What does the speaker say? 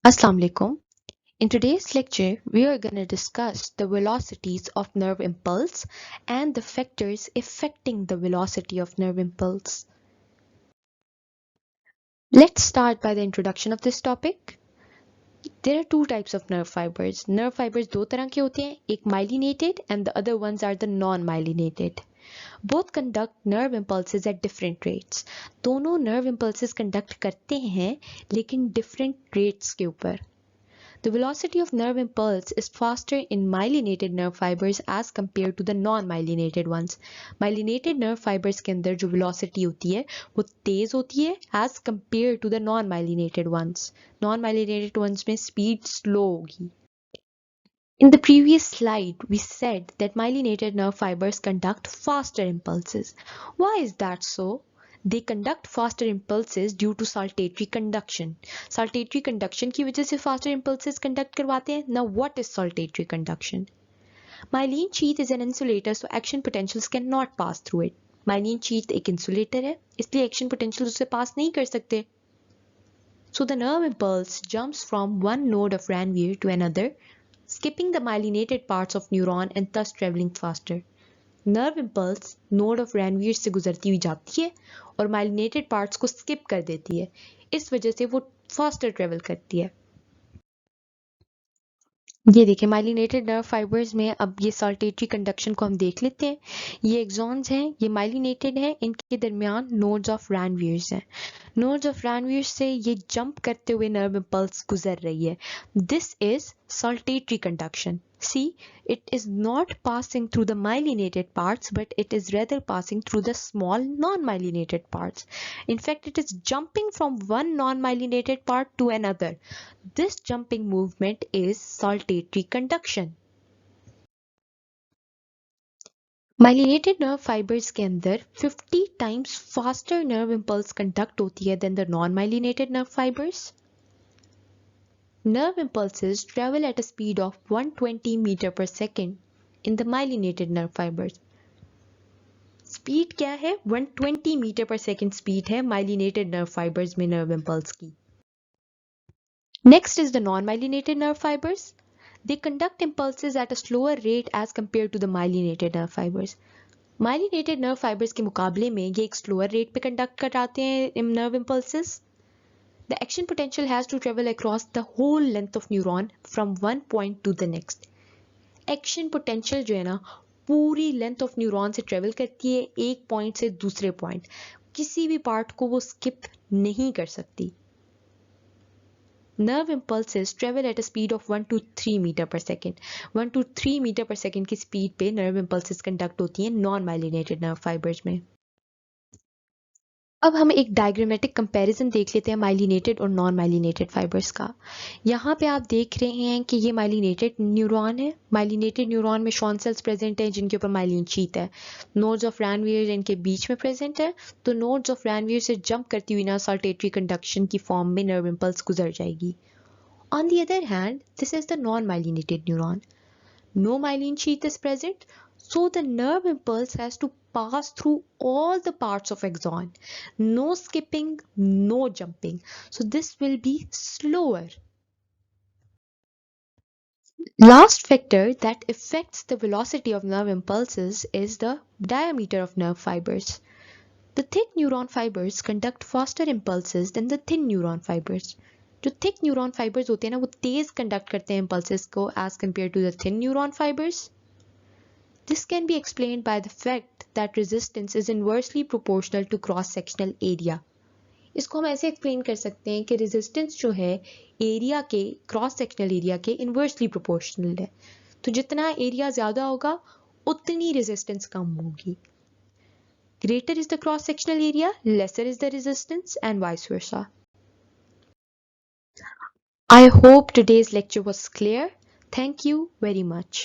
Assalamu alaikum. In today's lecture, we are going to discuss the velocities of nerve impulse and the factors affecting the velocity of nerve impulse. Let's start by the introduction of this topic. There are two types of nerve fibers. Nerve fibers दो तरह के होते हैं, एक myelinated and the other ones are the non-myelinated. Both conduct nerve impulses at different rates. दोनों nerve impulses conduct करते हैं लेकिन different rates के ऊपर. The velocity of nerve impulse is faster in myelinated nerve fibers as compared to the non-myelinated ones. Myelinated nerve fibers के अंदर जो velocity होती है वो तेज होती है as compared to the non-myelinated ones. Non-myelinated ones में speed slow होगी. In the previous slide, we said that myelinated nerve fibers conduct faster impulses. Why is that so? They conduct faster impulses due to saltatory conduction. Saltatory conduction की वजह से faster impulses conduct करवाते हैं. Now what is saltatory conduction? Myelin sheath is an insulator, so action potentials cannot pass through it. Myelin sheath एक insulator है, इसलिए action potentials उससे pass नहीं कर सकते. So the nerve impulse jumps from one node of Ranvier to another, skipping the myelinated parts of neuron and thus traveling faster. Nerve impulse node of Ranvier से गुजरती हुई जाती है और माइलिनेटेड पार्ट्स को स्किप कर देती है. इस वजह से वो फास्टर ट्रेवल करती है. ये देखिए माइलिनेटेड नर्व फाइबर्स में अब ये सल्टेटरी कंडक्शन को हम देख लेते हैं. ये एक्सॉन्स हैं, ये माइलिनेटेड हैं, इनके दरमियान नोड्स ऑफ रैनवीर्स हैं. नोड्स ऑफ रैनवीर्स से ये जंप करते हुए नर्व इम्पल्स गुजर रही है. This is saltatory conduction. See, it is not passing through the myelinated parts, but it is rather passing through the small non-myelinated parts. In fact, it is jumping from one non-myelinated part to another. This jumping movement is saltatory conduction. Myelinated nerve fibers के अंदर 50 times faster nerve impulse conduct होती है than the non-myelinated nerve fibers. Nerve impulses travel at a speed of 120 meter per second in the myelinated nerve fibers. Speed क्या है? 120 meter per second speed है myelinated nerve fibers में nerve impulse की. Next is the non-myelinated nerve fibers. They conduct impulses at a slower rate as compared to the myelinated nerve fibers. Myelinated nerve fibers के मुकाबले में ये एक slower rate पे conduct कराते हैं nerve impulses. The action potential has to travel across the whole length of neuron from one point to the next. Action potential जो है ना पूरी length of neuron से travel करती है एक point से दूसरे point. किसी भी part को वो skip नहीं कर सकती. Nerve impulses travel at a speed of 1 to 3 meter per second. 1 to 3 meter per second की speed पे nerve impulses conduct होती हैं non-myelinated nerve fibers में. अब हम एक डायग्रामेटिक कंपैरिजन देख लेते हैं माइलिनेटेड और नॉन माइलिनेटेड फाइबर्स का. यहाँ पे आप देख रहे हैं कि ये माइलिनेटेड न्यूरॉन है. माइलिनेटेड न्यूरॉन में शॉन सेल्स प्रेजेंट हैं जिनके ऊपर माइलिन शीथ है. नोड्स ऑफ रैनवियर इनके बीच में प्रेजेंट है. तो नोड्स ऑफ रैनवियर से जंप करती हुई ना सल्टेटरी कंडक्शन की फॉर्म में नर्व इंपल्स गुजर जाएगी. On the other hand this is the non myelinated neuron. No myelin sheath is present, so the nerve impulse has to pass through all the parts of axon. No skipping, no jumping. So this will be slower. Last factor that affects the velocity of nerve impulses is the diameter of nerve fibers. The thick neuron fibers conduct faster impulses than the thin neuron fibers. जो thick neuron fibres होते हैं ना वो तेज conduct करते हैं impulses को as compared to the thin neuron fibers. This can be explained by the fact that resistance is inversely proportional to cross-sectional area. इसको हम ऐसे एक्सप्लेन कर सकते हैं कि रेजिस्टेंस जो है एरिया के क्रॉस सेक्शनल एरिया के इनवर्सली प्रोपोर्शनल है. तो जितना एरिया ज्यादा होगा उतनी रेजिस्टेंस कम होगी. Greater is the cross-sectional area, lesser is the resistance and vice versa. I hope today's lecture was clear. Thank you very much.